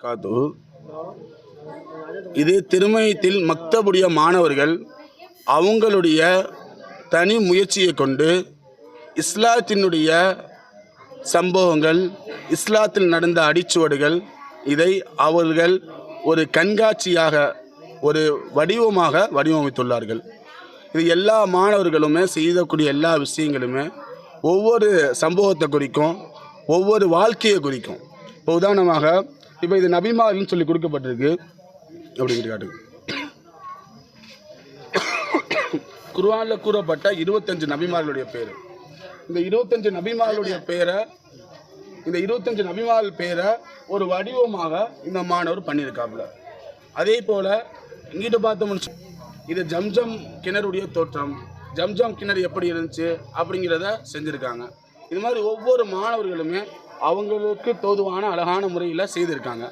காது இது திருமயத்தில் மக்தபுடைய மாணவர்கள் அவங்களுடைய தனி முயற்சியை கொண்டு இஸ்லாத்தினுடைய சம்பவங்கள், இஸ்லாத்தில் நடந்த அடிச்சுவடுகள், இதை அவர்கள் ஒரு கண்காட்சியாக, ஒரு வடிவமாக வடிவமைத்துள்ளார்கள். இது எல்லா மாணவர்களுமே செய்யக்கூடிய எல்லா விஷயங்களுமே ஒவ்வொரு சம்பவத்தை குறிக்கும், ஒவ்வொரு வாழ்க்கையை குறிக்கும். இப்போ உதாரணமாக இப்போ இது நபிமார்கள்னு சொல்லி கொடுக்கப்பட்டிருக்கு அப்படின்னு காட்டுங்க. குர்ஆனில் கூறப்பட்ட 25 நபிமார்களுடைய பேர். இந்த 25 நபிமார்களுடைய பேரை, இந்த 25 நபிமார்கள் பேரை ஒரு வடிவமாக இந்த மாணவர் பண்ணியிருக்காப்புல. அதே போல் இங்கிட்டு பார்த்தோம்னு இது ஜம்ஜம் கிணறுடைய தோற்றம், ஜம்ஜம் கிணறு எப்படி இருந்துச்சு அப்படிங்கிறத செஞ்சுருக்காங்க. இது மாதிரி ஒவ்வொரு மாணவர்களுமே அவங்களுக்கு தோதுவான அழகான முறையில் செய்திருக்காங்க.